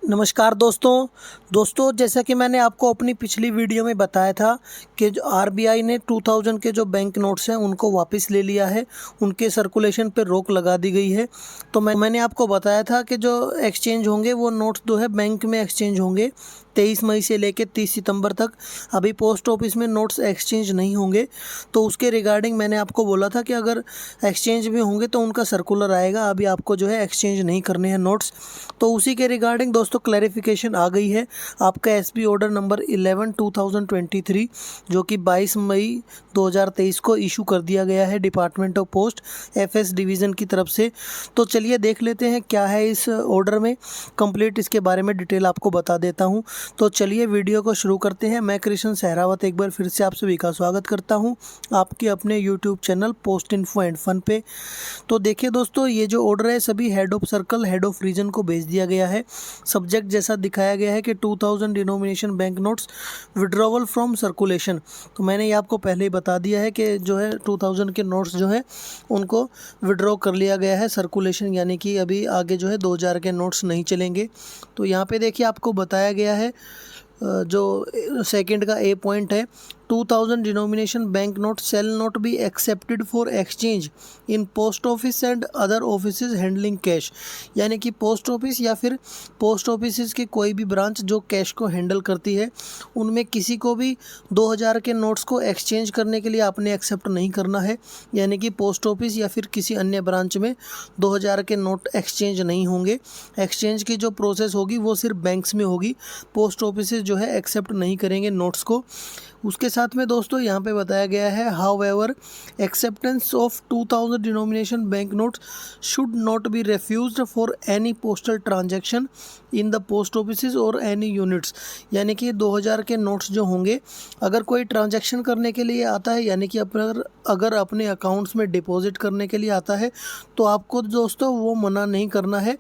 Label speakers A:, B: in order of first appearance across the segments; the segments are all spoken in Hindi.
A: नमस्कार दोस्तों जैसा कि मैंने आपको अपनी पिछली वीडियो में बताया था कि जो आरबीआई ने 2000 के जो बैंक नोट्स हैं उनको वापस ले लिया है, उनके सर्कुलेशन पर रोक लगा दी गई है। तो मैंने आपको बताया था कि जो एक्सचेंज होंगे वो नोट्स जो है बैंक में एक्सचेंज होंगे 23 मई से लेकर 30 सितंबर तक। अभी पोस्ट ऑफिस में नोट्स एक्सचेंज नहीं होंगे, तो उसके रिगार्डिंग मैंने आपको बोला था कि अगर एक्सचेंज भी होंगे तो उनका सर्कुलर आएगा, अभी आपको जो है एक्सचेंज नहीं करने हैं नोट्स। तो उसी के रिगार्डिंग दोस्तों क्लैरिफिकेशन आ गई है। आपका एसबी ऑर्डर नंबर 11/2023 जो कि 22 मई 2023 को इशू कर दिया गया है department of post FS division की तरफ से। तो चलिए देख लेते हैं क्या है इस ऑर्डर में, कंप्लीट इसके बारे में डिटेल आपको बता देता हूं। तो चलिए वीडियो को शुरू करते हैं। मैं कृष्ण सहरावत एक बार फिर से आप सभी का स्वागत करता हूं आपके अपने YouTube channel post info and fun पे। तो देखिए दोस्तों, ये जो ऑर्डर है सभी head of circle, head of region को भेज दिया गया है। सब्जेक्ट जैसा दिखाया गया है कि 2000 denomination bank notes withdrawal from circulation. तो मैंने ये आपको पहले ही बता दिया है कि जो है 2000 के नोट्स जो है उनको विड्रॉ कर लिया गया है सर्कुलेशन, यानी कि अभी आगे जो है 2000 के नोट्स नहीं चलेंगे। तो यहाँ पे देखिए आपको बताया गया है जो सेकंड का ए पॉइंट है, 2000 denomination bank note shall not be accepted for exchange in post office and other offices handling cash. यानी कि पोस्ट ऑफिस या फिर पोस्ट ऑफिस की कोई भी ब्रांच जो कैश को हैंडल करती है, उनमें किसी को भी 2000 के नोट्स को एक्सचेंज करने के लिए आपने एक्सेप्ट नहीं करना है। यानी कि पोस्ट ऑफिस या फिर किसी अन्य ब्रांच में 2000 के नोट एक्सचेंज नहीं होंगे। एक्सचेंज की जो प्रोसेस होगी वो सिर्फ बैंक्स में होगी, पोस्ट ऑफिस जो है एक्सेप्ट नहीं करेंगे नोट्स को। उसके साथ में दोस्तों यहाँ पे बताया गया है, how ever acceptance of 2000 denomination bank notes should not be refused for any postal transaction in the post office और एनी यूनिट्स। यानी कि 2000 के नोट्स जो होंगे, अगर कोई ट्रांजैक्शन करने के लिए आता है, यानी कि अगर अपने अकाउंट्स में डिपॉजिट करने के लिए आता है, तो आपको दोस्तों वो मना नहीं करना है,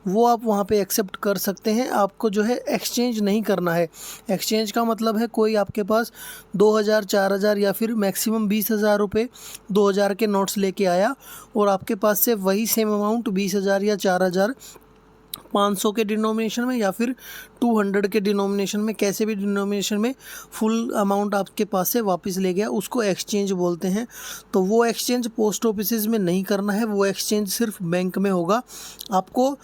A: वो आप वहाँ पे एक्सेप्ट कर सकते हैं। आपको जो है एक्सचेंज नहीं करना है। एक्सचेंज का मतलब है कोई आपके पास 2000, 4000 या फिर मैक्सिमम 20,000 रुपये 2000 के नोट्स लेके आया और आपके पास से वही सेम अमाउंट 20,000 या 4,500 के डिनोमिनेशन में या फिर 200 के डिनोमिनेशन में, कैसे भी डिनोमिनेशन में फुल अमाउंट आपके पास से वापस ले गया, उसको एक्सचेंज बोलते हैं। तो वो एक्सचेंज पोस्ट ऑफिस में नहीं करना है, वो एक्सचेंज सिर्फ बैंक में होगा। आपको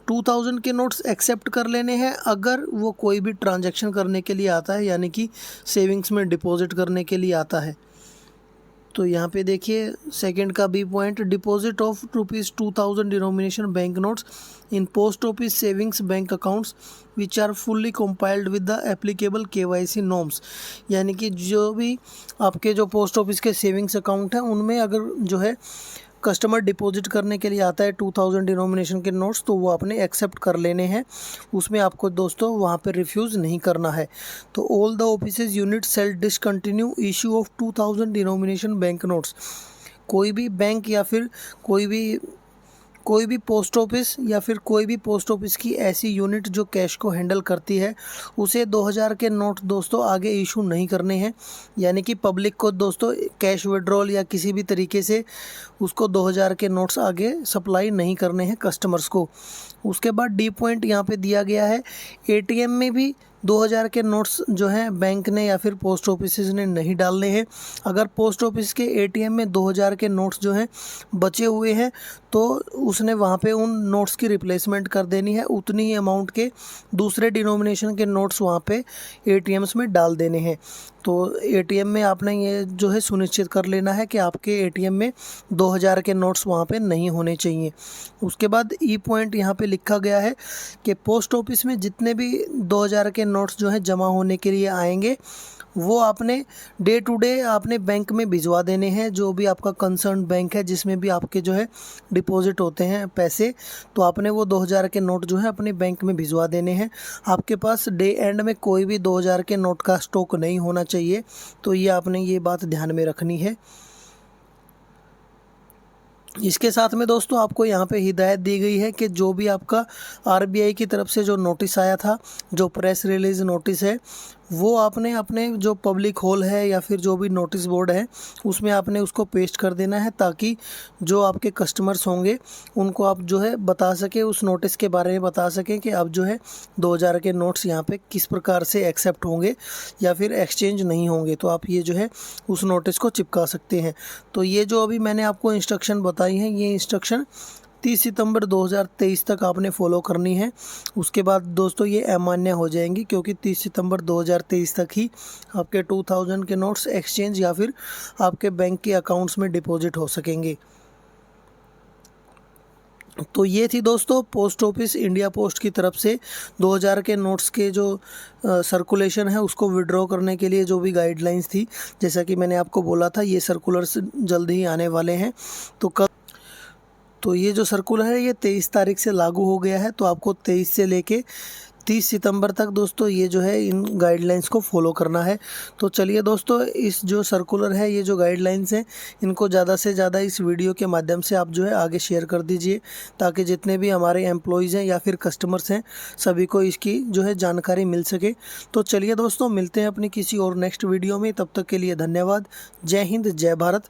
A: 2000 के नोट्स एक्सेप्ट कर लेने हैं अगर वो कोई भी ट्रांजैक्शन करने के लिए आता है, यानी कि सेविंग्स में डिपॉजिट करने के लिए आता है। तो यहाँ पे देखिए सेकंड का B point, deposit of ₹2000 denomination bank notes in post office savings bank accounts which are fully compiled with the applicable KYC norms. यानी कि जो भी आपके जो पोस्ट ऑफिस के सेविंग्स अकाउंट हैं उनमें अगर जो है कस्टमर डिपॉजिट करने के लिए आता है 2000 डिनोमिनेशन के नोट्स, तो वो आपने एक्सेप्ट कर लेने हैं। उसमें आपको दोस्तों वहाँ पे रिफ्यूज़ नहीं करना है। तो all the offices unit shall discontinue issue of 2000 denomination bank notes. कोई भी बैंक या फिर कोई भी पोस्ट ऑफिस या फिर कोई भी पोस्ट ऑफिस की ऐसी यूनिट जो कैश को हैंडल करती है, उसे 2000 के नोट दोस्तों आगे इशू नहीं करने हैं। यानी कि पब्लिक को दोस्तों कैश विड्रॉल या किसी भी तरीके से उसको 2000 के नोट्स आगे सप्लाई नहीं करने हैं कस्टमर्स को। उसके बाद डी पॉइंट यहाँ पे दिया गया है, एटीएम में भी 2000 के नोट्स जो हैं बैंक ने या फिर पोस्ट ऑफिस ने नहीं डालने हैं। अगर पोस्ट ऑफिस के एटीएम में 2000 के नोट्स जो हैं बचे हुए हैं, तो उसने वहाँ पे उन नोट्स की रिप्लेसमेंट कर देनी है, उतनी ही अमाउंट के दूसरे डिनोमिनेशन के नोट्स वहाँ पे एटीएम्स में डाल देने हैं। तो एटीएम में आपने ये जो है सुनिश्चित कर लेना है कि आपके एटीएम में 2000 के नोट्स वहाँ पे नहीं होने चाहिए। उसके बाद ई पॉइंट यहाँ पे लिखा गया है कि पोस्ट ऑफिस में जितने भी 2000 के नोट्स जो हैं जमा होने के लिए आएंगे, वो आपने डे टू डे आपने बैंक में भिजवा देने हैं। जो भी आपका कंसर्न बैंक है जिसमें भी आपके जो है डिपॉजिट होते हैं पैसे, तो आपने वो 2000 के नोट जो है अपने बैंक में भिजवा देने हैं। आपके पास डे एंड में कोई भी 2000 के नोट का स्टॉक नहीं होना चाहिए। तो ये आपने ये बात ध्यान में रखनी है। इसके साथ में दोस्तों आपको यहाँ पे हिदायत दी गई है कि जो भी आपका आरबीआई की तरफ से जो नोटिस आया था, जो प्रेस रिलीज नोटिस है, वो आपने अपने जो पब्लिक हॉल है या फिर जो भी नोटिस बोर्ड है उसमें आपने उसको पेस्ट कर देना है, ताकि जो आपके कस्टमर्स होंगे उनको आप जो है बता सके, उस नोटिस के बारे में बता सकें कि अब जो है 2000 के नोट्स यहाँ पे किस प्रकार से एक्सेप्ट होंगे या फिर एक्सचेंज नहीं होंगे। तो आप ये जो है उस नोटिस को चिपका सकते हैं। तो ये जो अभी मैंने आपको इंस्ट्रक्शन बताई हैं, ये इंस्ट्रक्शन 30 सितंबर 2023 तक आपने फॉलो करनी है। उसके बाद दोस्तों ये अमान्य हो जाएंगी, क्योंकि 30 सितंबर 2023 तक ही आपके 2000 के नोट्स एक्सचेंज या फिर आपके बैंक के अकाउंट्स में डिपॉजिट हो सकेंगे। तो ये थी दोस्तों पोस्ट ऑफिस इंडिया पोस्ट की तरफ से 2000 के नोट्स के जो सर्कुलेशन है उसको विड्रॉ करने के लिए जो भी गाइडलाइंस थी। जैसा कि मैंने आपको बोला था, ये सर्कुलर्स जल्द ही आने वाले हैं। तो ये जो सर्कुलर है ये 23 तारीख से लागू हो गया है। तो आपको 23 से लेके 30 सितंबर तक दोस्तों ये जो है इन गाइडलाइंस को फॉलो करना है। तो चलिए दोस्तों, इस जो सर्कुलर है, ये जो गाइडलाइंस हैं, इनको ज़्यादा से ज़्यादा इस वीडियो के माध्यम से आप जो है आगे शेयर कर दीजिए, ताकि जितने भी हमारे एम्प्लॉयज़ हैं या फिर कस्टमर्स हैं सभी को इसकी जो है जानकारी मिल सके। तो चलिए दोस्तों, मिलते हैं अपनी किसी और नेक्स्ट वीडियो में। तब तक के लिए धन्यवाद। जय हिंद, जय भारत।